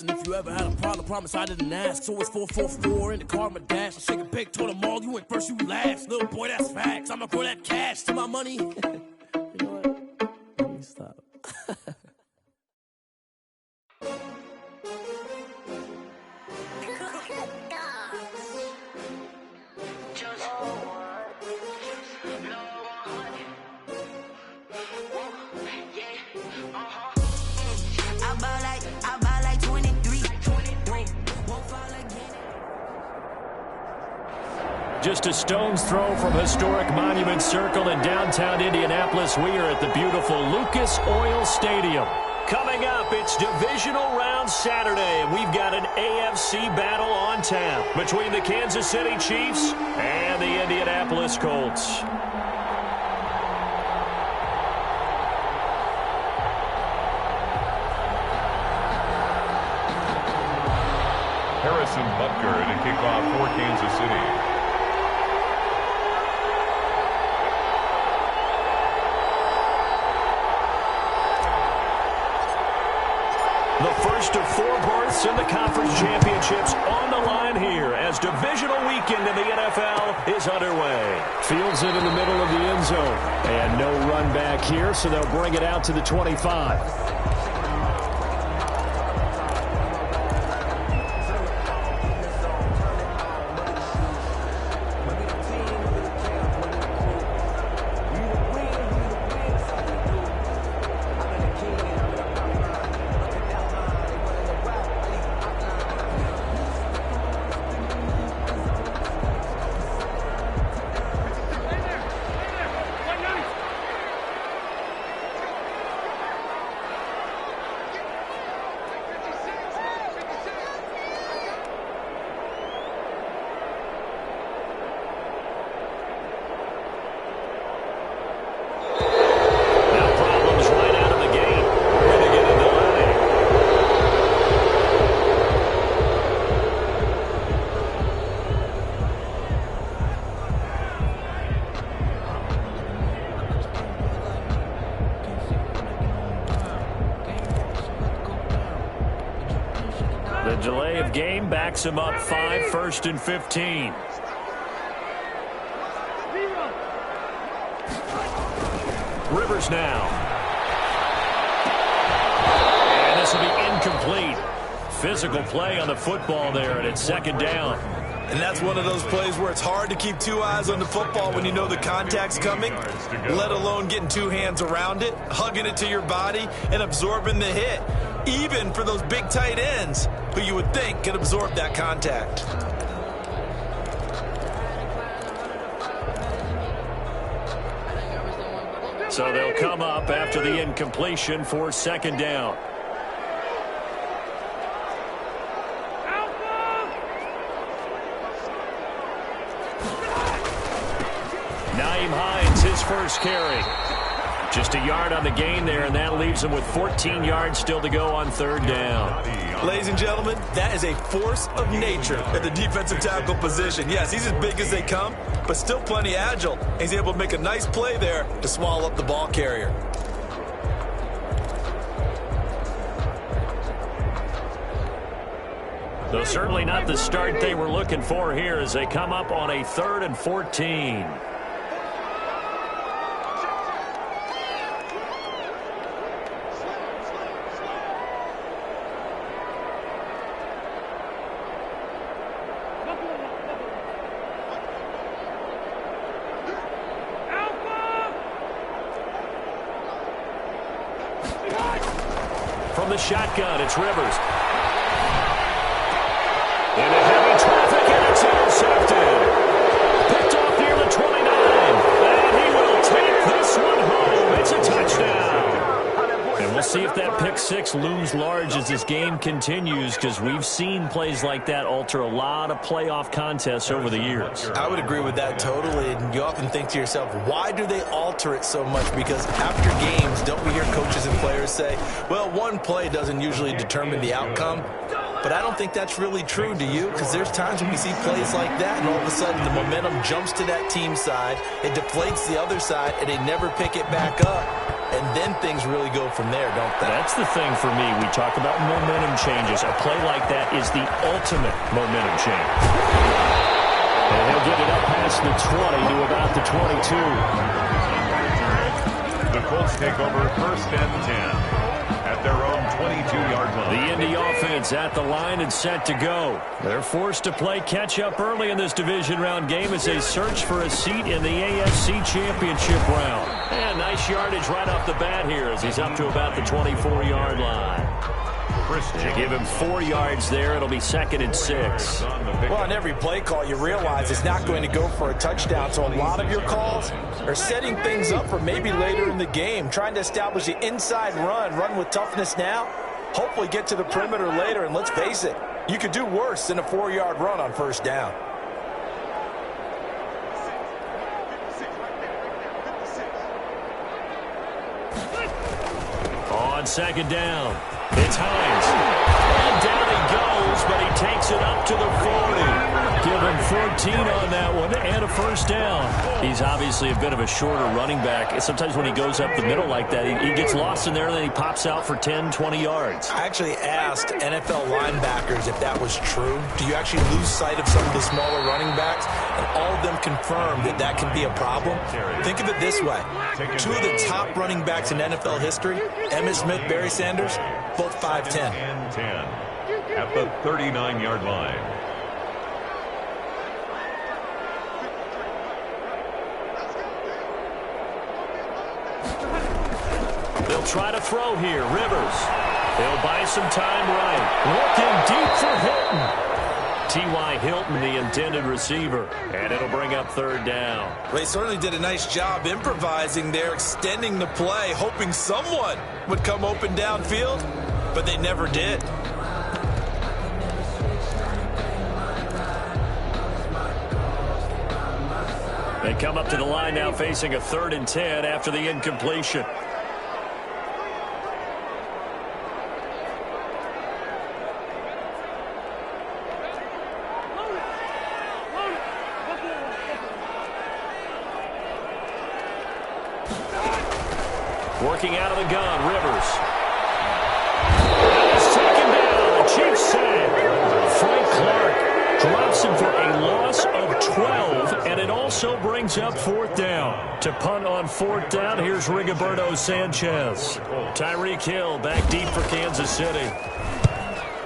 And if you ever had a problem, promise I didn't ask. So it's 444 in the car, my dash. I shake a big, told them all, you ain't first, you last. Little boy, that's facts. I'ma throw that cash to my money. You know what? Let me stop. Just a stone's throw from historic Monument Circle in downtown Indianapolis. We are at the beautiful Lucas Oil Stadium. Coming up, it's Divisional Round Saturday, and we've got an AFC battle on tap between the Kansas City Chiefs and the Indianapolis Colts. Harrison Butker to kick off for Kansas City. The first of 4 berths in the conference championships on the line here as divisional weekend in the NFL is underway. Fields it in the middle of the end zone. And no run back here, so they'll bring it out to the 25. The delay of game backs him up 5, 1st and 15. Rivers now. And this will be incomplete. Physical play on the football there, and it's 2nd down. And that's one of those plays where it's hard to keep 2 eyes on the football when you know the contact's coming, let alone getting 2 hands around it, hugging it to your body, and absorbing the hit. Even for those big tight ends who you would think could absorb that contact. So they'll come up after the incompletion for 2nd down. Nyheim Hines, his first carry. Just a yard on the gain there, and that leaves him with 14 yards still to go on 3rd down. Ladies and gentlemen, that is a force of nature at the defensive tackle position. Yes, he's as big as they come, but still plenty agile. He's able to make a nice play there to swallow up the ball carrier. Though certainly not the start they were looking for here as they come up on a 3rd and 14. From the shotgun, it's Rivers. Into heavy traffic, and it's intercepted. Picked off near the 29. And he will take this one home. It's a touchdown. And we'll see if that pick 6 looms large as this game continues, because we've seen plays like that alter a lot of playoff contests over the years. I would agree with that totally. And you often think to yourself, why do they alter it so much? Because after games, don't we hear coaches and players say, well, one play doesn't usually determine the outcome? But I don't think that's really true, do you? Because there's times when we see plays like that, and all of a sudden the momentum jumps to that team side, it deflates the other side, and they never pick it back up. and then things really go from there, don't they? That's the thing for me. We talk about momentum changes. A play like that is the ultimate momentum change. And he'll get it up past the 20 to about the 22. The Colts take over 1st and 10 at their own 22-yard line. The Indy offense at the line and set to go. They're forced to play catch-up early in this division round game as they search for a seat in the AFC Championship round. And nice yardage right off the bat here as he's up to about the 24-yard line. To give him 4 yards there, it'll be 2nd and 6. Well, on every play call, you realize it's not going to go for a touchdown, so a lot of your calls are setting things up for maybe later in the game, trying to establish the inside run with toughness now, hopefully get to the perimeter later, and let's face it, you could do worse than a 4-yard run on 1st down. On 2nd down, it's Hines. And down he goes, but he takes it up to the 40. Give him 14 on that one and a 1st down. He's obviously a bit of a shorter running back. Sometimes when he goes up the middle like that, he gets lost in there, and then he pops out for 10, 20 yards. I actually asked NFL linebackers if that was true. Do you actually lose sight of some of the smaller running backs? And all of them confirmed that that can be a problem. Think of it this way. 2 of the top running backs in NFL history, Emmitt Smith, Barry Sanders, both 5'10". And 10 at the 39-yard line. They'll try to throw here. Rivers. They'll buy some time right. Looking deep for Hilton. T.Y. Hilton, the intended receiver. And it'll bring up 3rd down. They certainly did a nice job improvising there, extending the play, hoping someone would come open downfield, but they never did. They come up to the line now facing a 3rd and 10 after the incompletion. Working out of the gun, Rivers. He's taken down. A Chiefs sack. Frank Clark drops him for a loss of 12, and it also brings up 4th down. To punt on 4th down, here's Rigoberto Sanchez. Tyreek Hill back deep for Kansas City.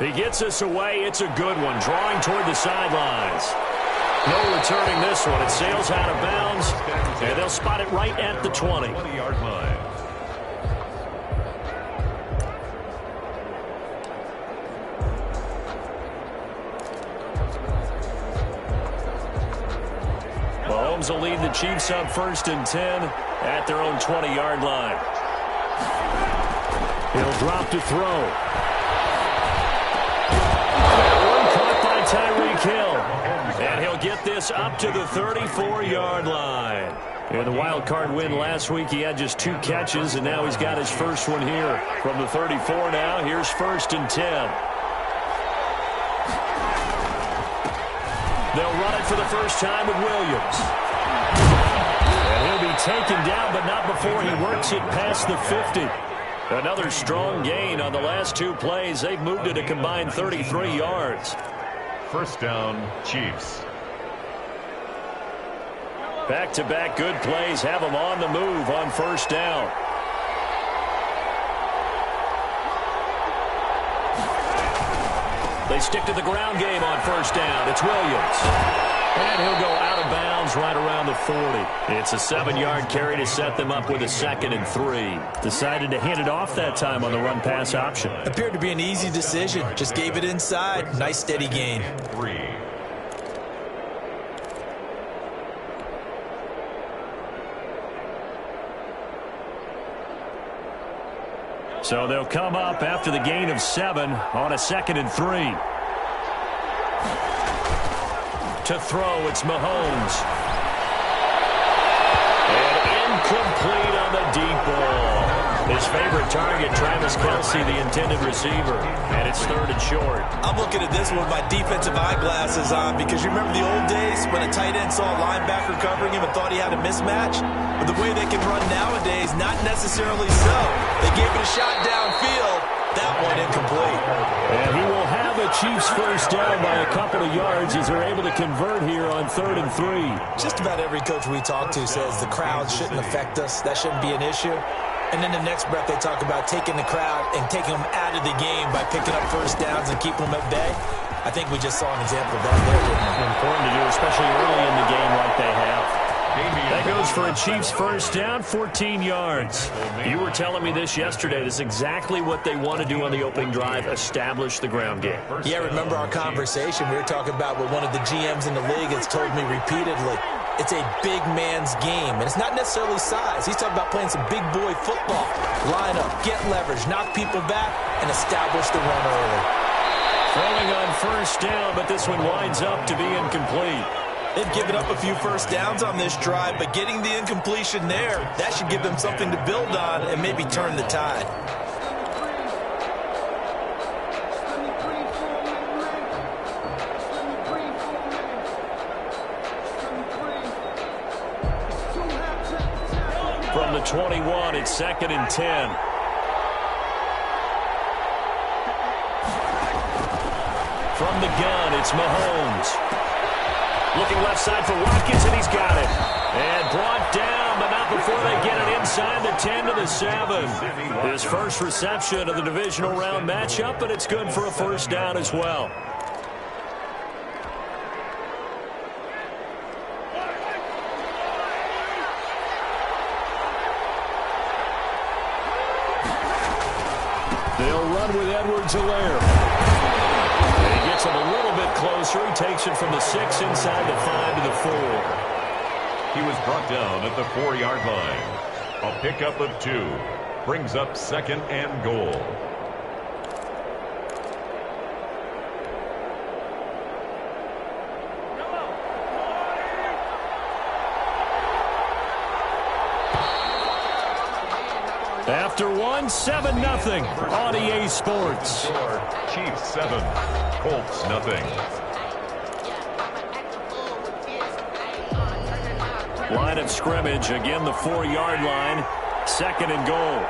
He gets us away. It's a good one, drawing toward the sidelines. No returning this one. It sails out of bounds, and they'll spot it right at the 20. 20-yard line. Mahomes will lead the Chiefs up 1st and 10 at their own 20-yard line. He'll drop to throw. That one caught by Tyreek Hill. And he'll get this up to the 34-yard line. In the wild card win last week, he had just 2 catches, and now he's got his first one here. From the 34 now, here's 1st and 10. They'll run it for the first time with Williams. And he'll be taken down, but not before he works it past the 50. Another strong gain on the last 2 plays. They've moved it a combined 33 yards. 1st down, Chiefs. Back-to-back good plays have them on the move on 1st down. They stick to the ground game on 1st down. It's Williams. And he'll go out of bounds right around the 40. It's a 7-yard carry to set them up with a 2nd and 3. Decided to hand it off that time on the run-pass option. Appeared to be an easy decision. Just gave it inside. Nice steady gain. 3. So they'll come up after the gain of 7 on a 2nd and 3. To throw, it's Mahomes. And incomplete on the deep ball. His favorite target, Travis Kelce, the intended receiver. And it's 3rd and short. I'm looking at this one with my defensive eyeglasses on because you remember the old days when a tight end saw a linebacker covering him and thought he had a mismatch? But the way they can run nowadays, not necessarily so. They gave it a shot downfield. That one incomplete. And he will have a Chiefs first down by a couple of yards as they're able to convert here on 3rd and 3. Just about every coach we talk to says the crowd shouldn't affect us. That shouldn't be an issue. And then the next breath they talk about taking the crowd and taking them out of the game by picking up first downs and keeping them at bay. I think we just saw an example of that there, didn't we? Important to do, especially early in the game like they have. That goes for a Chiefs first down, 14 yards. You were telling me this yesterday. This is exactly what they want to do on the opening drive, establish the ground game. Yeah, remember our conversation. We were talking about what one of the GMs in the league has told me repeatedly. It's a big man's game, and it's not necessarily size. He's talking about playing some big boy football. Line up, get leverage, knock people back, and establish the run early. Throwing on first down, but this one winds up to be incomplete. They've given up a few first downs on this drive, but getting the incompletion there, that should give them something to build on and maybe turn the tide. From the 21, it's 2nd and 10. From the gun, it's Mahomes. Looking left side for Watkins, and he's got it. And brought down, but not before they get it inside the 10 to the 7. His first reception of the divisional round matchup, but it's good for a first down as well. They'll run with Edwards-Helaire. He gets him a little bit closer. He takes it from the 6 inside the 5 to the 4. He was brought down at the 4-yard line. A pickup of 2. Brings up 2nd and goal. After 1, 7-0 on EA Sports. Chiefs 7, Colts nothing. Line of scrimmage, again the 4-yard line, 2nd and goal.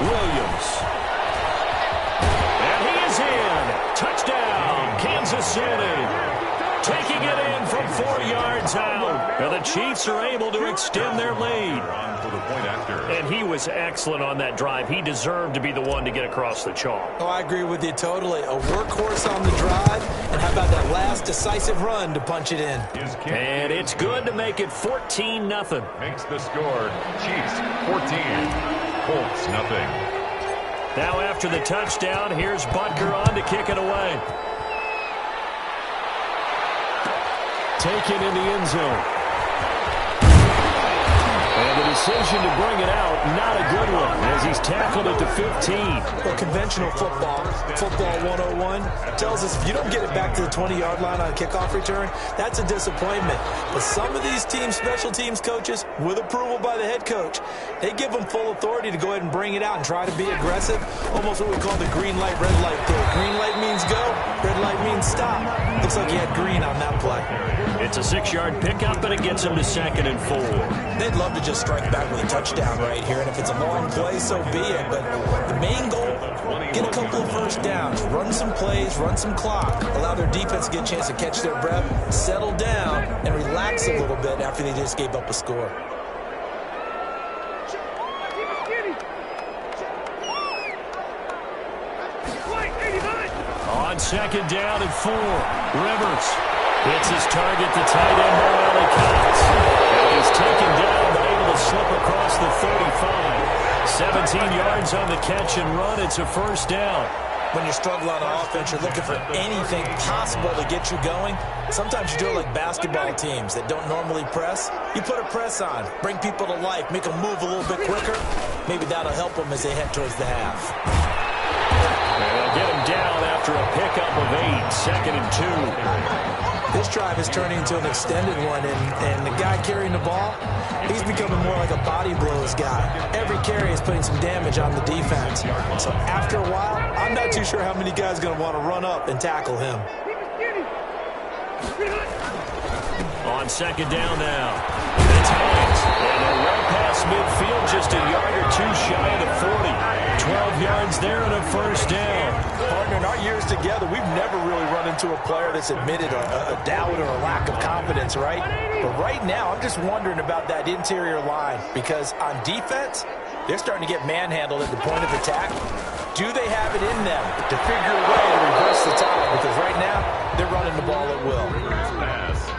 Williams. And he is in. Touchdown, Kansas City. Taking it in from 4 yards out. Now the Chiefs are able to extend their lead. And he was excellent on that drive. He deserved to be the one to get across the chalk. Oh, I agree with you totally. A workhorse on the drive. And how about that last decisive run to punch it in? And it's good to make it 14-0. Makes the score. Chiefs 14, Colts nothing. Now after the touchdown, here's Butker on to kick it away. Taken in the end zone. And the decision to bring it out, not a good one, as he's tackled at the 15. Well, conventional football 101, tells us if you don't get it back to the 20-yard line on a kickoff return, that's a disappointment. But some of these teams, special teams coaches, with approval by the head coach, they give them full authority to go ahead and bring it out and try to be aggressive. Almost what we call the green light, red light thing. Green light means go, red light means stop. Looks like he had green on that play. It's a 6-yard pickup, and it gets him to 2nd and 4. They'd love to just strike back with a touchdown right here, and if it's a long play, so be it. But the main goal, get a couple of first downs, run some plays, run some clock, allow their defense to get a chance to catch their breath, settle down, and relax a little bit after they just gave up a score. On 2nd down and 4, Rivers hits his target, the tight end, Morale Cox. And he's taken down, but able to slip across the 35. 17 yards on the catch and run. It's a first down. When you're struggling on offense, you're looking for anything possible to get you going. Sometimes you do it like basketball teams that don't normally press. You put a press on, bring people to life, make them move a little bit quicker. Maybe that'll help them as they head towards the half. And they'll get him down after after a pickup of 8, 2nd and 2. This drive is turning into an extended one, and the guy carrying the ball, he's becoming more like a body blows guy. Every carry is putting some damage on the defense. So after a while, I'm not too sure how many guys are going to want to run up and tackle him. On 2nd down now. It's Hines. And they're right past midfield, just a yard or 2 shy of the 40. 12 yards there and a first down. Partner, in our years together, we've never really run into a player that's admitted a doubt or a lack of confidence, right? But right now, I'm just wondering about that interior line because on defense, they're starting to get manhandled at the point of attack. Do they have it in them to figure a way to reverse the tide? Because right now, they're running the ball at will.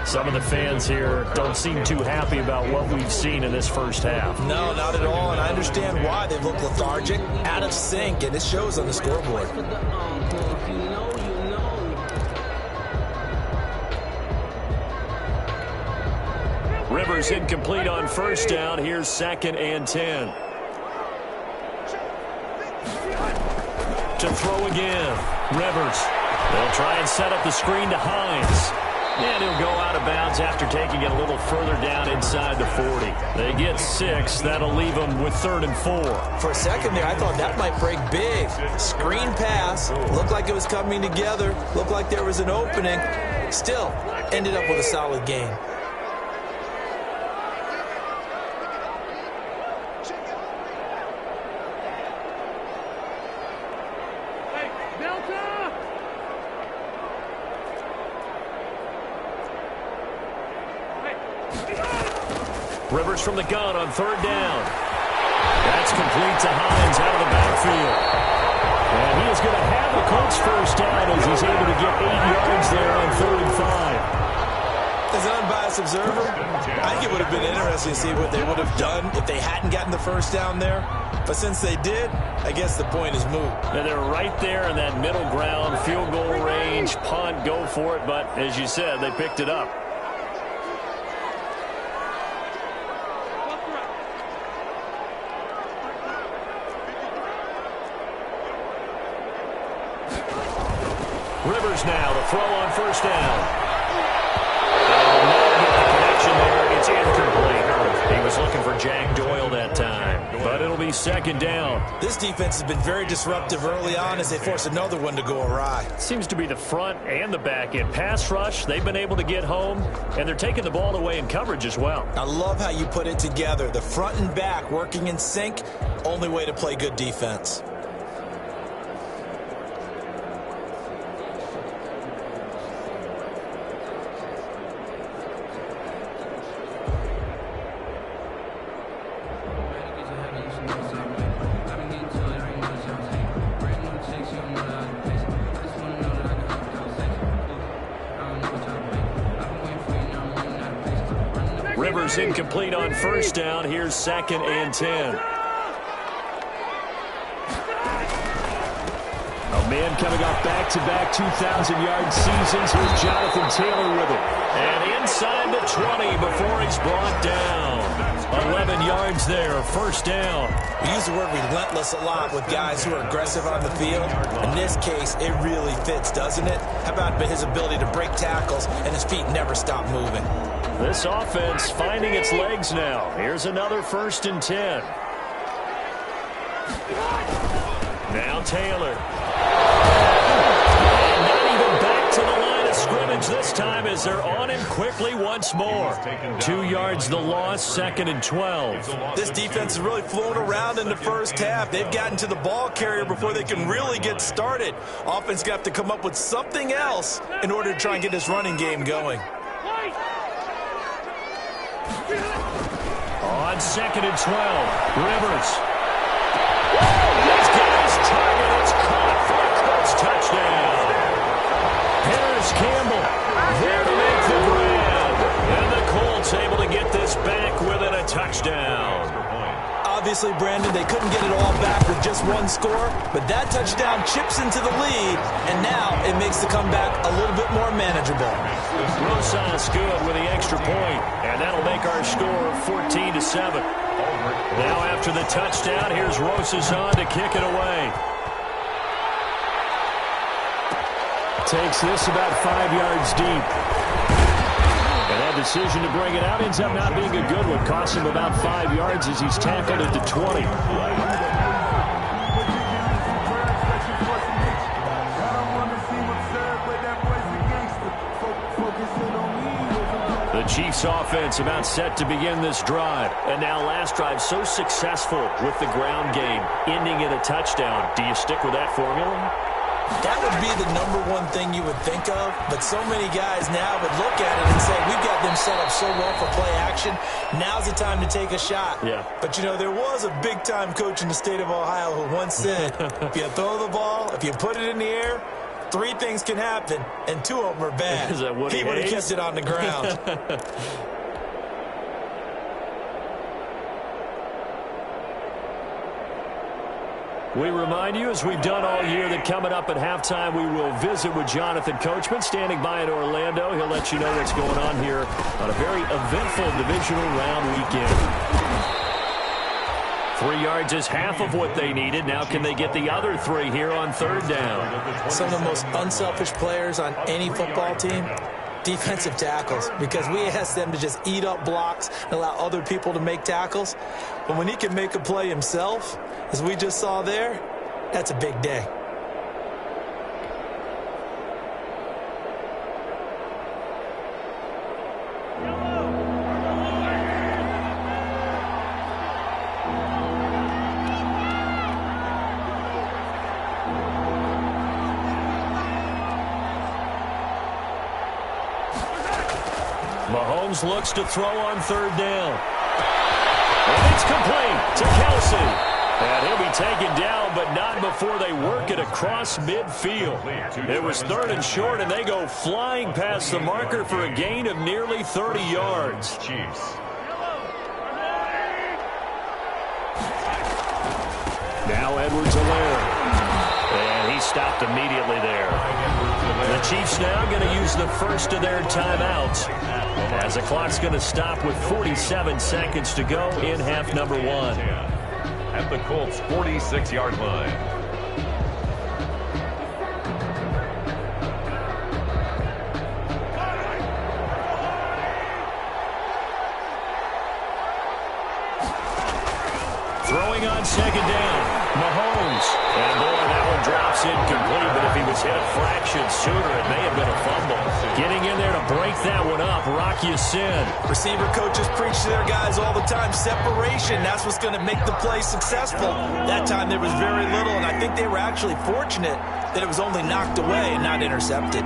Some of the fans here don't seem too happy about what we've seen in this first half. No, not at all, and I understand why. They've looked lethargic, out of sync, and it shows on the scoreboard. Rivers incomplete on first down. Here's 2nd and 10. To throw again. Rivers. They'll try and set up the screen to Hines. And he'll go out of bounds after taking it a little further down inside the 40. They get 6. That'll leave them with 3rd and 4. For a second there, I thought that might break big. Screen pass. Looked like it was coming together. Looked like there was an opening. Still, ended up with a solid gain. Rivers from the gun on 3rd down. That's complete to Hines out of the backfield. And he is going to have the Colts first down as he's able to get 8 yards there on 3rd and 5. As an unbiased observer, I think it would have been interesting to see what they would have done if they hadn't gotten the first down there. But since they did, I guess the point is moot. And they're right there in that middle ground, field goal range, punt, go for it. But as you said, they picked it up. Rivers now to throw on first down. And not get the connection there. It's incomplete. He was looking for Jack Doyle that time. But it'll be 2nd down. This defense has been very disruptive early on as they force another one to go awry. Seems to be the front and the back end. Pass rush, they've been able to get home, and they're taking the ball away in coverage as well. I love how you put it together. The front and back working in sync, only way to play good defense. Rivers incomplete on first down. Here's 2nd and 10. A man coming off back-to-back 2,000-yard seasons. Here's Jonathan Taylor with it. And inside the 20 before he's brought down. 11 yards there, first down. We use the word relentless a lot with guys who are aggressive on the field. In this case, it really fits, doesn't it? How about his ability to break tackles and his feet never stop moving? This offense finding its legs now. Here's another 1st and 10. Now Taylor. And not even back to the line of scrimmage this time as they're on him quickly once more. 2 yards the loss, 2nd and 12. This defense has really flown around in the first half. They've gotten to the ball carrier before they can really get started. Offense got to come up with something else in order to try and get this running game going. On 2nd and 12, Rivers. He's got his target. It's caught for a Colts touchdown. Harris Campbell there to make the grab. And the Colts able to get this back within a touchdown. Obviously, Brandon, they couldn't get it all back with just one score, but that touchdown chips into the lead, and now it makes the comeback a little bit more manageable. Rosas good with the extra point, and that'll make our score 14-7. Now after the touchdown, here's Rosas on to kick it away. takes this about 5 yards deep. And that decision to bring it out ends up not being a good one. Costs him about 5 yards as he's tackled at the 20. The Chiefs offense about set to begin this drive. And now last drive so successful with the ground game, ending in a touchdown. Do you stick with that formula? That would be the #1 thing you would think of, but so many guys now would look at it and say, we've got them set up so well for play action. Now's the time to take a shot. Yeah. But, you know, there was a big-time coach in the state of Ohio who once said, if you throw the ball, if you put it in the air, 3 things can happen, and 2 of them are bad. Is that Woody He would have Hayes? kept it on the ground. We remind you, as we've done all year, that coming up at halftime, we will visit with Jonathan Coachman, standing by in Orlando. He'll let you know what's going on here on a very eventful divisional round weekend. 3 yards is half of what they needed. Now can they get the other 3 here on 3rd down? Some of the most unselfish players on any football team, defensive tackles, because we ask them to just eat up blocks and allow other people to make tackles. But when he can make a play himself, as we just saw there, that's a big day. Mahomes looks to throw on 3rd down. And it's complete to Kelsey. And he'll be taken down, but not before they work it across midfield. It was 3rd and short, and they go flying past the marker for a gain of nearly 30 yards. Chiefs. Now Edwards-Helaire. And he stopped immediately there. The Chiefs now going to use the first of their timeouts, as the clock's going to stop with 47 seconds to go in half number 1. At the Colts' 46-yard line. Throwing on 2nd down, Mahomes. And boy, that one drops incomplete, but if he was hit a fraction sooner, it may have been a fumble. Getting in there to break that one up, Rock Ya-Sin. Receiver coaches preach to their guys all the time, separation. That's what's going to make the play successful. That time there was very little, and I think they were actually fortunate that it was only knocked away and not intercepted.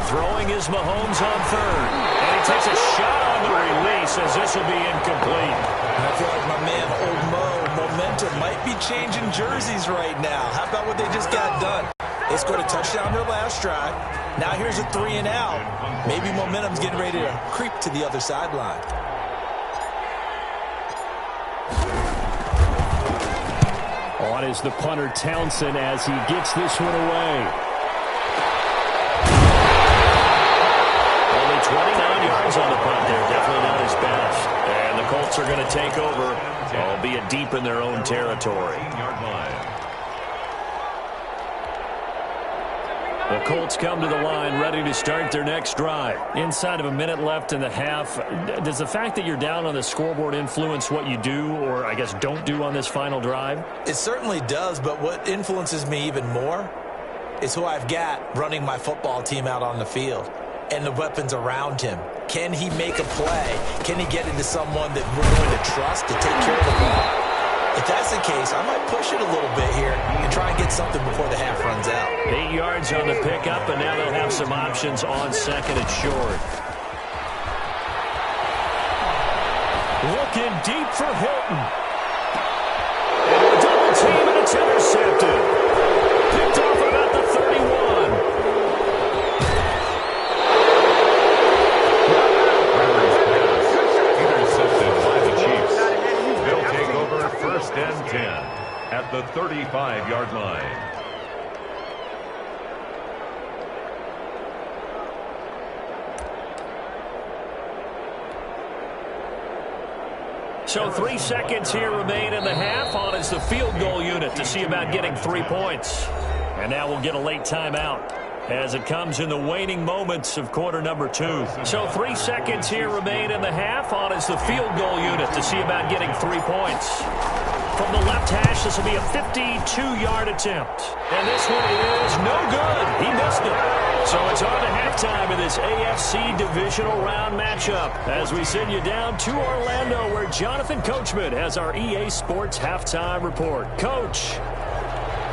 Throwing is Mahomes on 3rd. And he takes a shot on the release as this will be incomplete. I feel like my man, Old Mo, momentum might be changing jerseys right now. How about what they just got done? They scored a touchdown their last drive. Now here's a 3 and out. Maybe momentum's getting ready to creep to the other sideline. On is the punter Townsend as he gets this one away. 29 yards on the punt there. Definitely not his best. And the Colts are going to take over, albeit deep in their own territory. The Colts come to the line ready to start their next drive. Inside of a minute left in the half, does the fact that you're down on the scoreboard influence what you do, or I guess don't do on this final drive? It certainly does, but what influences me even more is who I've got running my football team out on the field and the weapons around him. Can he make a play? Can he get into someone that we're going to trust to take care of the ball? If that's the case, I might push it a little bit here and try and get something before the half runs out. 8 yards on the pickup, and now they'll have some options on 2nd and short. Looking deep for Hilton. And a double team, and it's intercepted. Picked off about the 31. Intercepted by the Chiefs. They'll take over 1st and 10 at the 35-yard line. So 3 seconds here remain in the half. On is the field goal unit to see about getting 3 points. And now we'll get a late timeout as it comes in the waning moments of quarter number 2. So 3 seconds here remain in the half. On is the field goal unit to see about getting 3 points. From the left hash, this will be a 52-yard attempt. And this one is no good. He missed it. So it's on to halftime of this AFC divisional round matchup as we send you down to Orlando where Jonathan Coachman has our EA Sports halftime report. Coach.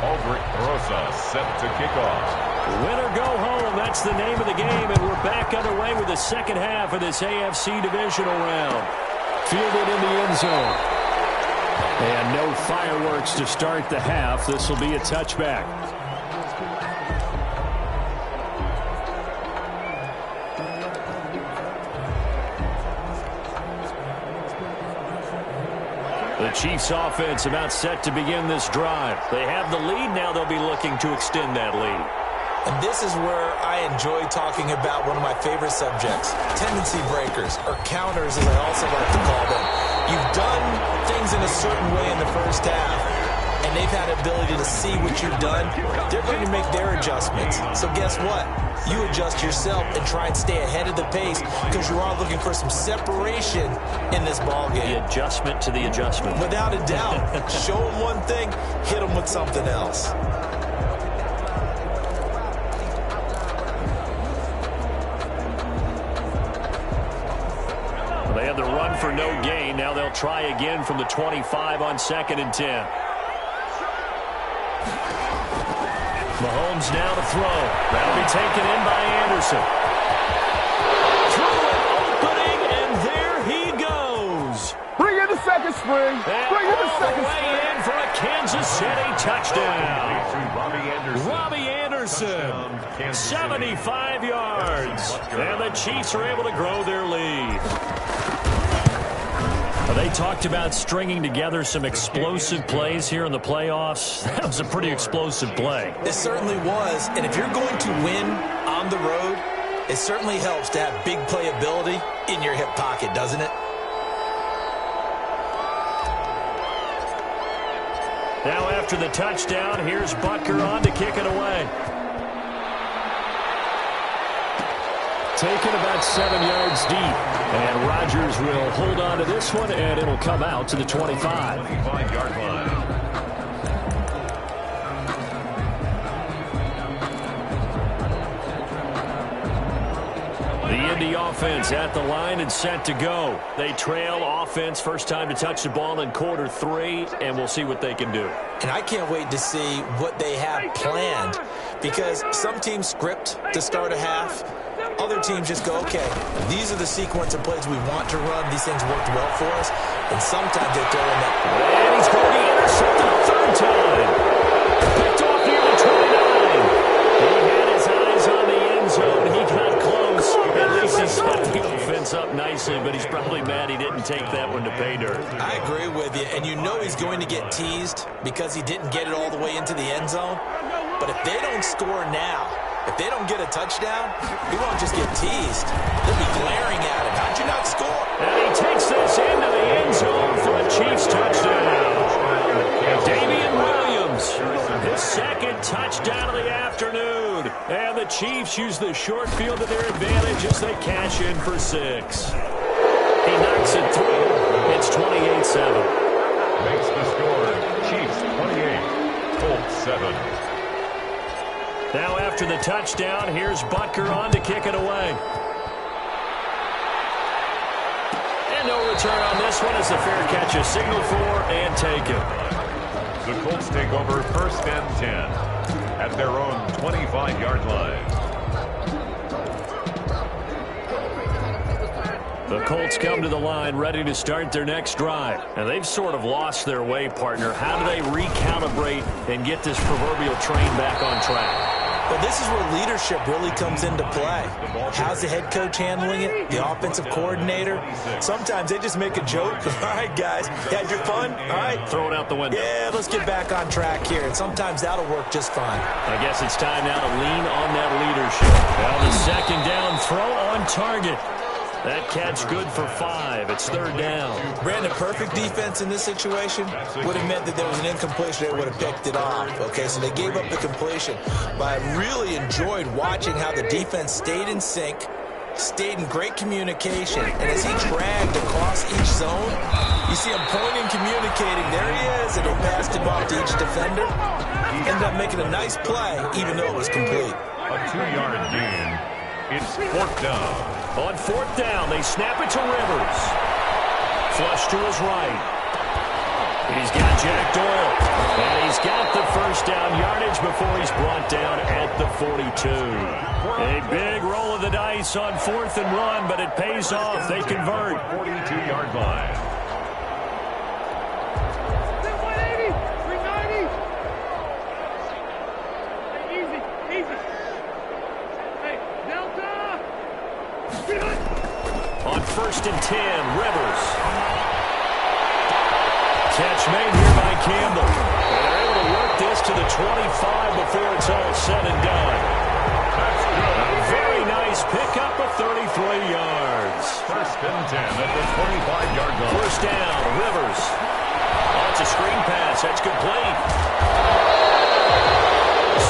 Aldrich Rosa set to kick off. Win or go home, that's the name of the game, and we're back underway with the second half of this AFC divisional round. Fielded in the end zone. And no fireworks to start the half. This will be a touchback. The Chiefs offense about set to begin this drive. They have the lead. Now they'll be looking to extend that lead. And this is where I enjoy talking about one of my favorite subjects, tendency breakers, or counters as I also like to call them. You've done things in a certain way in the first half, and they've had the ability to see what you've done. They're going to make their adjustments. So guess what? You adjust yourself and try and stay ahead of the pace because you are looking for some separation in this ballgame. The adjustment to the adjustment. Without a doubt. Show them one thing, hit them with something else. They had the run for no gain. Now they'll try again from the 25 on 2nd and 10. Mahomes now to throw. That'll be taken in by Anderson. Through an opening, and there he goes. Bring in the second string. Bring in the second string. In for a Kansas City touchdown. Robbie Anderson, 75 yards. And the Chiefs are able to grow their lead. They talked about stringing together some explosive plays here in the playoffs. That was a pretty explosive play. It certainly was. And if you're going to win on the road, it certainly helps to have big playability in your hip pocket, doesn't it? Now after the touchdown, here's Butker on to kick it away. Taken about 7 yards deep. And Rodgers will hold on to this one, and it'll come out to the 25. 25-yard line. The Indy offense at the line and set to go. They trail offense, first time to touch the ball in quarter 3, and we'll see what they can do. And I can't wait to see what they have planned because some teams script to start a half. Other teams just go, okay, these are the sequence of plays we want to run. These things worked well for us. And sometimes they throw in that. And he's going to be intercepted a third time. Picked off near the 29. He had his eyes on the end zone. He got close. At least he set the offense up nicely, but he's probably mad he didn't take that one to pay dirt. I agree with you. And you know he's going to get teased because he didn't get it all the way into the end zone. But if they don't score now, if they don't get a touchdown, he won't just get teased. They'll be glaring at him. How'd you not score? And he takes this into the end zone for a Chiefs touchdown. Damian Williams, his second touchdown of the afternoon. And the Chiefs use the short field to their advantage as they cash in for 6. He knocks it through. It's 28-7. Makes the score. Chiefs 28, Colts 7. Now after the touchdown, here's Butker on to kick it away. And no return on this one as the fair catch is signaled for and taken. The Colts take over 1st and 10 at their own 25-yard line. The Colts come to the line ready to start their next drive. And they've sort of lost their way, partner. How do they recalibrate and get this proverbial train back on track? Well, this is where leadership really comes into play. How's the head coach handling it? The offensive coordinator? Sometimes they just make a joke. All right, guys, had your fun? All right. Throw it out the window. Yeah, let's get back on track here. And sometimes that'll work just fine. I guess it's time now to lean on that leadership. Now the second down throw on target. That catch good for 5. It's third down. Brandon, perfect defense in this situation would have meant that there was an incompletion. They would have picked it off. Okay, so they gave up the completion. But I really enjoyed watching how the defense stayed in sync, stayed in great communication. And as he dragged across each zone, you see him pointing, communicating. There he is, and they passed him off to each defender. Ended up making a nice play, even though it was complete. A 2-yard gain. It's 4th down. On 4th down, they snap it to Rivers. Flush to his right. He's got Jack Doyle. And he's got the first down yardage before he's brought down at the 42. A big roll of the dice on 4th and run, but it pays off. They convert. 42-yard line. On 1st and 10, Rivers. Catch made here by Campbell. And they're able to work this to the 25 before it's all said and done. A very nice pickup of 33 yards. 1st and 10 at the 25-yard line. 1st down, Rivers. Oh, it's a screen pass. That's complete.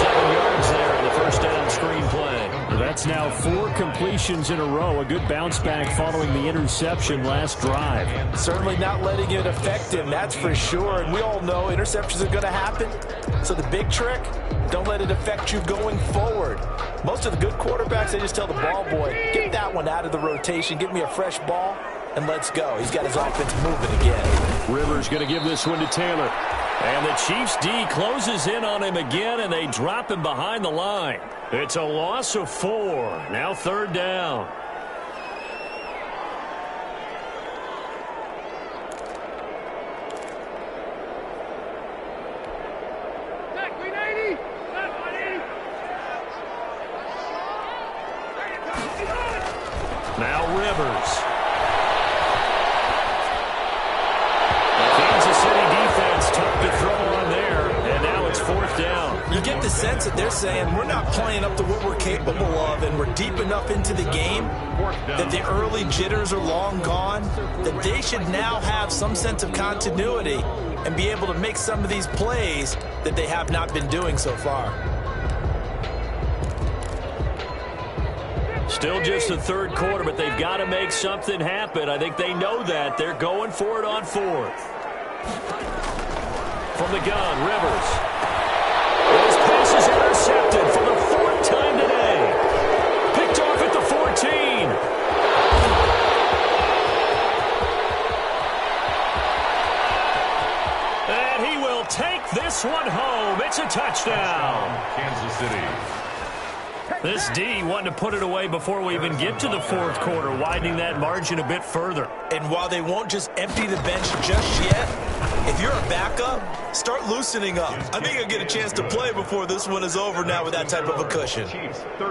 7 yards there in the 1st down screen play. That's now 4 completions in a row. A good bounce back following the interception last drive. Certainly not letting it affect him, that's for sure. And we all know interceptions are going to happen. So the big trick, don't let it affect you going forward. Most of the good quarterbacks, they just tell the ball boy, get that one out of the rotation, give me a fresh ball, and let's go. He's got his offense moving again. Rivers going to give this one to Taylor. And the Chiefs' D closes in on him again, and they drop him behind the line. It's a loss of 4. Now 3rd down. Now Rivers. The Kansas City defense tough to throw on there, and now it's 4th down. You get the sense that they're saying we're not playing up to what we're capable of, and we're deep enough into the game that the early jitters are long gone, that they should now have some sense of continuity and be able to make some of these plays that they have not been doing so far. Still just the 3rd quarter, but they've got to make something happen. I think they know that. They're going for it on 4th. From the gun, Rivers. His pass is intercepted for the 4th time today. Picked off at the 14. And he will take this one home. It's a touchdown. Kansas City. This D wanting to put it away before we even get to the 4th quarter, widening that margin a bit further. And while they won't just empty the bench just yet, if you're a backup, start loosening up. I think you'll get a chance to play before this one is over now with that type of a cushion.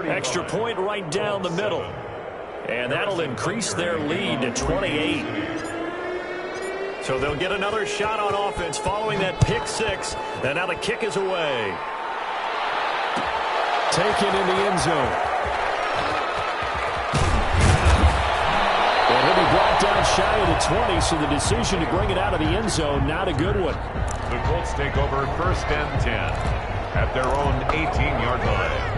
Extra point right down the middle. And that'll increase their lead to 28. So they'll get another shot on offense following that pick 6. And now the kick is away. Taken in the end zone. And he'll be brought down shy of the 20, so the decision to bring it out of the end zone, not a good one. The Colts take over 1st and 10 at their own 18-yard line.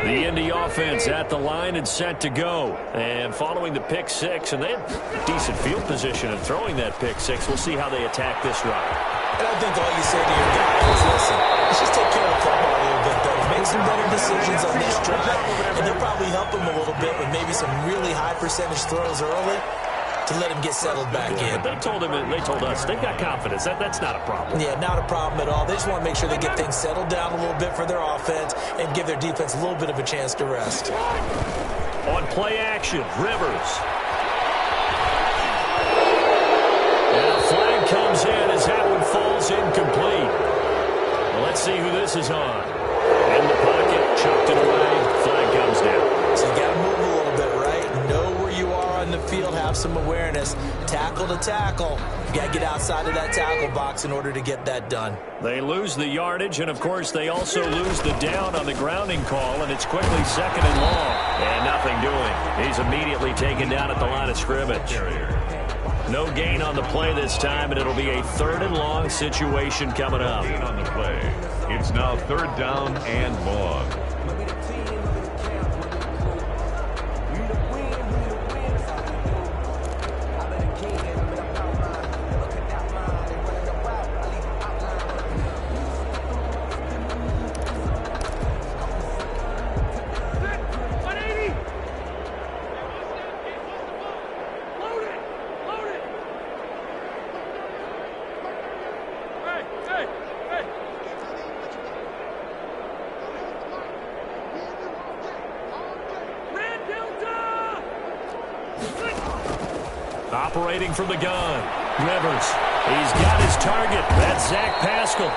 The Indy offense at the line and set to go. And following the pick 6, and they had decent field position in throwing that pick 6. We'll see how they attack this run. And I think all you say to your guy is, listen, let's just take care of football a little bit better. Make some better decisions on this drive, and they'll probably help him a little bit with maybe some really high percentage throws early to let him get settled back in. They told us they've got confidence. That's not a problem. Yeah, not a problem at all. They just want to make sure they get things settled down a little bit for their offense and give their defense a little bit of a chance to rest. On play action, Rivers. And a flag comes in as that one falls incomplete. Well, let's see who this is on. In the pocket, chucked it away. Flag comes down. So you got to move a little bit, right? Know where you are on the field, have have some awareness. Tackle to tackle. You got to get outside of that tackle box in order to get that done. They lose the yardage, and, of course, they also lose the down on the grounding call, and it's quickly 2nd and long. And nothing doing. He's immediately taken down at the line of scrimmage. No gain on the play this time, and it'll be a 3rd and long situation coming up. Gain on the play. It's now 3rd down and long. Operating from the gun, Rivers. He's got his target. That's Zach Pascal.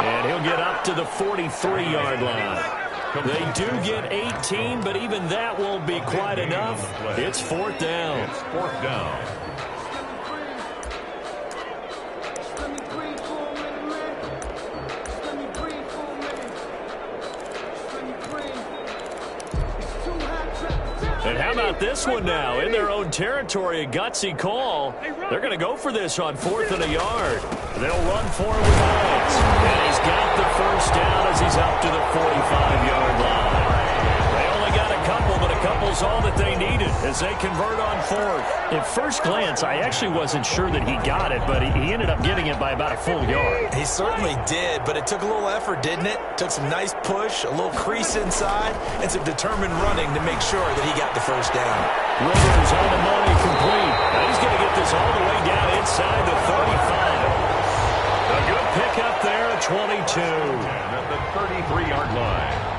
And he'll get up to the 43-yard line. They do get 18, but even that won't be quite enough. It's 4th down. It's 4th down. And how about this one now? In their own territory, a gutsy call. They're going to go for this on 4th and a yard. They'll run for it with Hines. And he's got the 1st down as he's up to the 45-yard line. They only got a couple, but a couple's all that they needed as they convert on 4th. At first glance, I actually wasn't sure that he got it, but he ended up getting it by about a full yard. He certainly did, but it took a little effort, didn't it? Took some nice push, a little crease inside, and some determined running to make sure that he got the 1st down. Rivers on the money, complete. Now he's going to get this all the way down inside the 35. A good pickup there at 22. At the 33-yard line.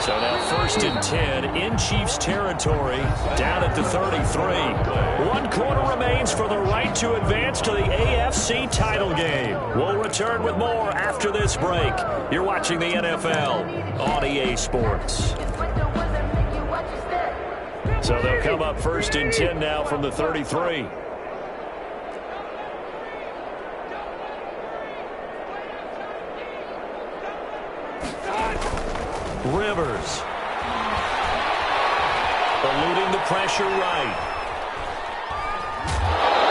So now 1st and 10 in Chiefs territory, down at the 33. 1 quarter remains for the right to advance to the AFC title game. We'll return with more after this break. You're watching the NFL on EA Sports. So they'll come up 1st and 10 now from the 33. Rivers. Eluding the pressure right.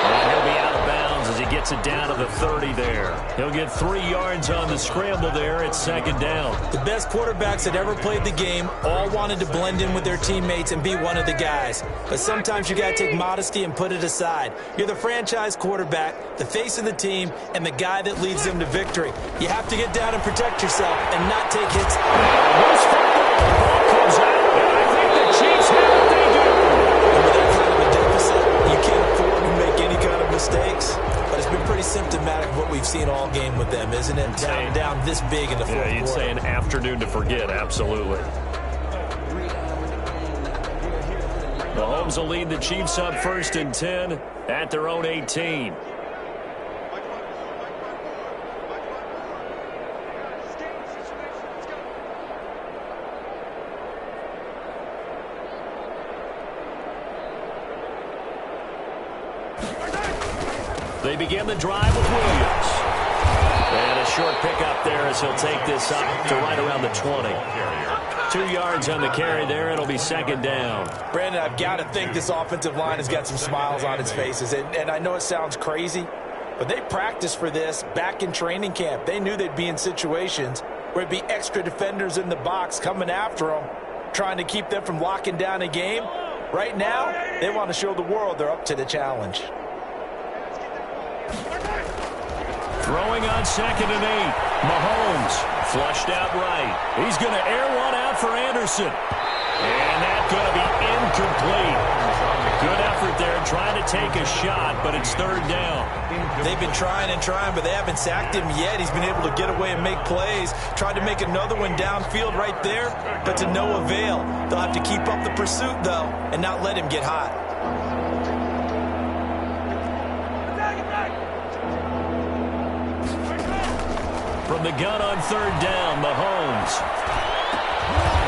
And he'll be out of bounds as he gets it down to the 30 there. He'll get 3 yards on the scramble there. It's 2nd down. The best quarterbacks that ever played the game all wanted to blend in with their teammates and be one of the guys. But sometimes you got to take modesty and put it aside. You're the franchise quarterback, the face of the team, and the guy that leads them to victory. You have to get down and protect yourself and not take hits. The ball comes out, and I think the Chiefs have what they do. And with that kind of a deficit, you can't afford to make any kind of mistakes. But it's been pretty symptomatic of what we've seen all game with them, isn't it? Down this big in the fourth quarter. You'd say an afternoon to forget, absolutely. Mahomes will lead the Chiefs up 1st and 10 at their own 18. They begin the drive with Williams. And a short pickup there as he'll take this up to right around the 20. 2 yards on the carry there. It'll be 2nd down. Brandon, I've got to think this offensive line has got some smiles on its faces. And I know it sounds crazy, but they practiced for this back in training camp. They knew they'd be in situations where it'd be extra defenders in the box coming after them, trying to keep them from locking down a game. Right now, they want to show the world they're up to the challenge. Throwing on 2nd and 8. Mahomes flushed out right. He's going to air one out for Anderson. And that's going to be incomplete. Good effort there trying to take a shot, but it's 3rd down. They've been trying and trying, but they haven't sacked him yet. He's been able to get away and make plays. Tried to make another one downfield right there, but to no avail. They'll have to keep up the pursuit, though, and not let him get hot. From the gun on 3rd down, Mahomes.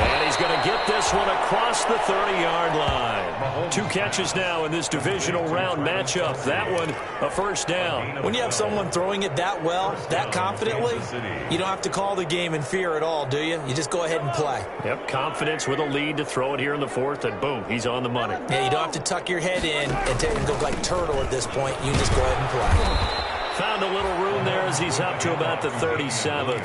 And he's he's going to get this one across the 30-yard line. 2 catches now in this divisional round matchup. That one, a first down. When you have someone throwing it that well, that confidently, you don't have to call the game in fear at all, do you? You just go ahead and play. Yep, confidence with a lead to throw it here in the 4th, and boom, he's on the money. Yeah, you don't have to tuck your head in and go like turtle at this point. You just go ahead and play. Found a little room there as he's up to about the 37.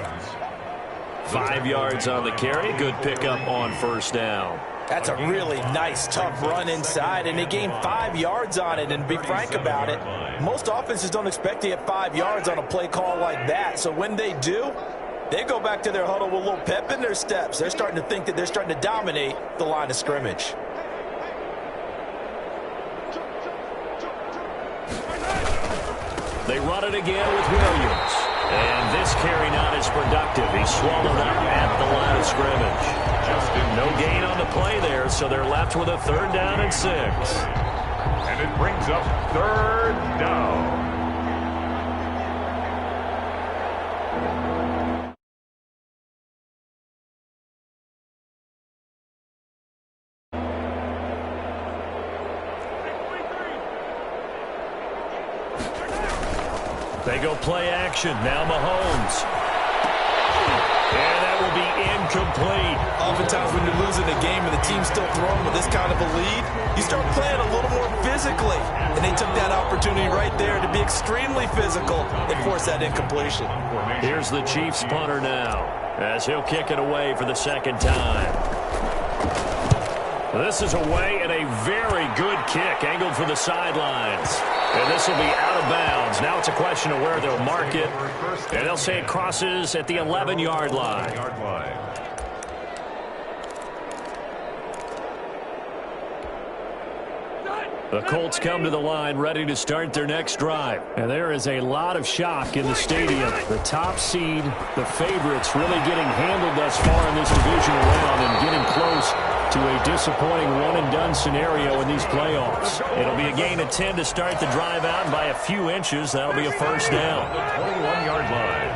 5 yards on the carry. Good pickup on first down. That's a really nice, tough run inside, and they gained 5 yards on it. And to be frank about it, most offenses don't expect to get 5 yards on a play call like that. So when they do, they go back to their huddle with a little pep in their steps. They're starting to think that they're starting to dominate the line of scrimmage. They run it again with Williams. And this carry not as productive. He's swallowed up at the line of scrimmage. No gain on the play there, so they're left with a 3rd down and 6. And it brings up 3rd down. They go play action. Now Mahomes. And that will be incomplete. Oftentimes when you're losing a game and the team's still throwing with this kind of a lead, you start playing a little more physically. And they took that opportunity right there to be extremely physical and force that incompletion. Here's the Chiefs punter now as he'll kick it away for the 2nd time. This is away and a very good kick angled for the sidelines. And this will be out of bounds. Now it's a question of where they'll mark it. And they'll say it crosses at the 11-yard line. The Colts come to the line ready to start their next drive. And there is a lot of shock in the stadium. The top seed, the favorites, really getting handled thus far in this divisional round and getting close to a disappointing one-and-done scenario in these playoffs. It'll be a gain of 10 to start the drive out, and by a few inches, that'll be a first down. 21-yard line.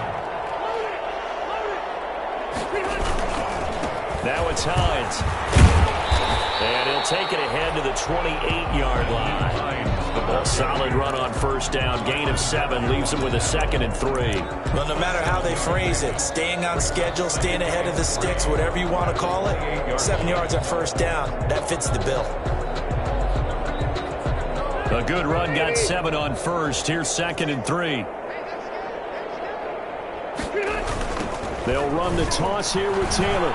Now it's Hines. And he'll take it ahead to the 28-yard line. A solid run on first down. Gain of 7 leaves him with a 2nd and 3. Well, no matter how they phrase it, staying on schedule, staying ahead of the sticks, whatever you want to call it, 7 yards on first down, that fits the bill. A good run got 7 on first. Here's 2nd and 3. They'll run the toss here with Taylor.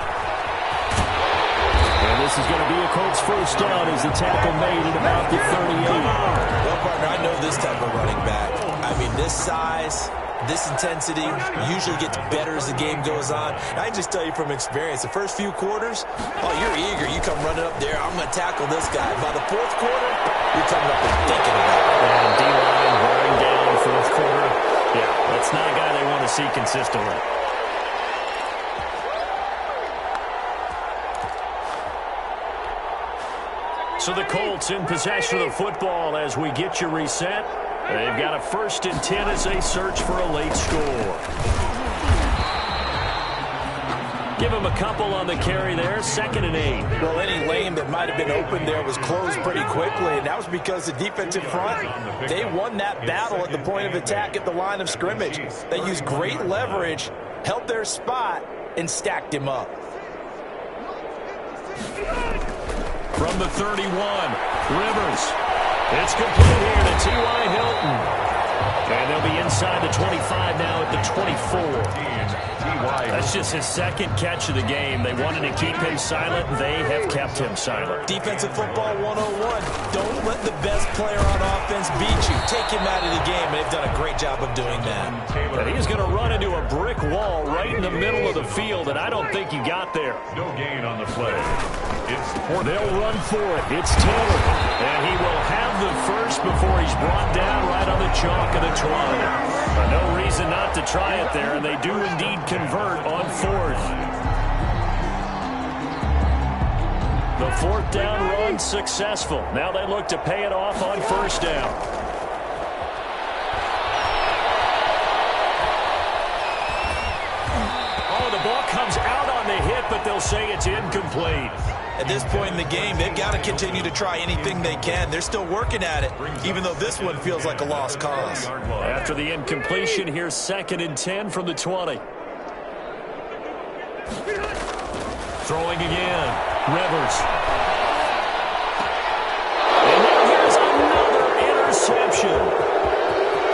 And this is going to be a Colts first down as the tackle made at about the 38. Well, partner, I know this type of running back. I mean, this size, this intensity usually gets better as the game goes on. And I can just tell you from experience, the first few quarters, oh, you're eager. You come running up there, I'm going to tackle this guy. By the 4th quarter, you're coming up and thinking about it. And D-line wearing down 4th quarter. Yeah, that's not a guy they want to see consistently. So the Colts in possession of the football as we get you reset. They've got a 1st and 10 as they search for a late score. Give him a couple on the carry there. 2nd and 8. Well, any lane that might have been open there was closed pretty quickly, and that was because the defensive front, they won that battle at the point of attack at the line of scrimmage. They used great leverage, held their spot, and stacked him up. From the 31, Rivers. It's complete here to T.Y. Hilton. And they'll be inside the 25 now at the 24. That's just his 2nd catch of the game. They wanted to keep him silent. They have kept him silent. Defensive football 101. Don't let the best player on offense beat you. Take him out of the game, and they've done a great job of doing that. And he's going to run into a brick wall right in the middle of the field, and I don't think you got there. No gain on the play. They'll run for it. It's Taylor. And he will have the first before he's brought down right on the chalk of the 20. No reason not to try it there, and they do indeed convert on 4th. The 4th down run successful. Now they look to pay it off on first down. Oh, the ball comes out on the hit but they'll say it's incomplete. At this point in the game, they've got to continue to try anything they can. They're still working at it, even though this one feels like a lost cause. After the incompletion, here's 2nd and 10 from the 20. Throwing again. Rivers. And now here's another interception.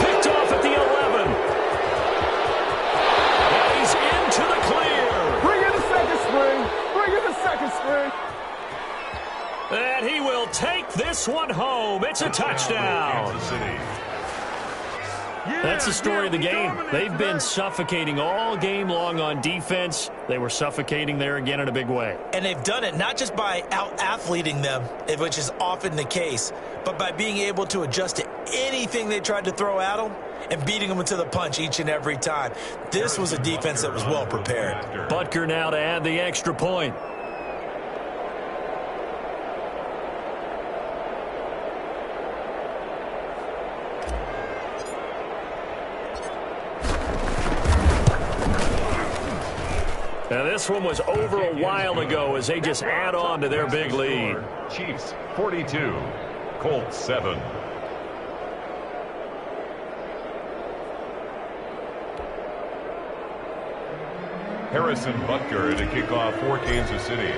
Picked off at the 11. And he's into the clear. Bring in the second string. Bring in the second string. And he will take this one home. It's a touchdown. That's the story of the game. They've been suffocating all game long on defense. They were suffocating there again in a big way. And they've done it not just by out-athleting them, which is often the case, but by being able to adjust to anything they tried to throw at them and beating them to the punch each and every time. This was a defense that was well prepared. Butker now to add the extra point. Now, this one was over a while ago as they just add on to their big lead. Chiefs 42, Colts 7. Harrison Butker to kick off for Kansas City.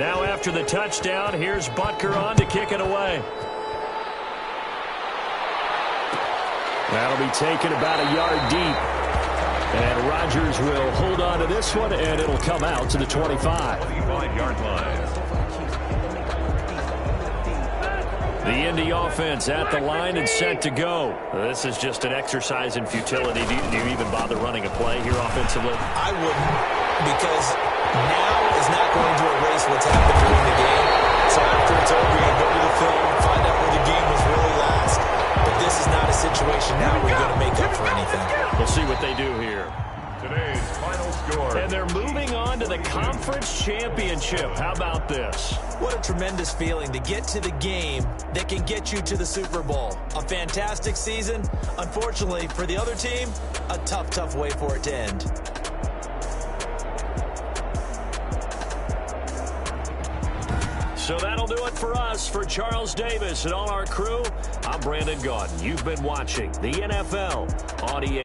Now after the touchdown, here's Butker on to kick it away. That'll be taken about a yard deep. And Rodgers will hold on to this one, and it'll come out to the 25. 25-yard line. The Indy offense at the line and set to go. This is just an exercise in futility. Do you even bother running a play here offensively? I wouldn't, because now is not going to erase what's happened during the game. So after it's over, you go to the film, find out where the game was really lost. But this is not a situation now where you're going to make up for anything. We'll see what they do here. Today's final score. And they're moving on to the conference championship. How about this? What a tremendous feeling to get to the game that can get you to the Super Bowl. A fantastic season. Unfortunately, for the other team, a tough, tough way for it to end. So that'll do it for us. For Charles Davis and all our crew, I'm Brandon Gaudin. You've been watching the NFL on EA.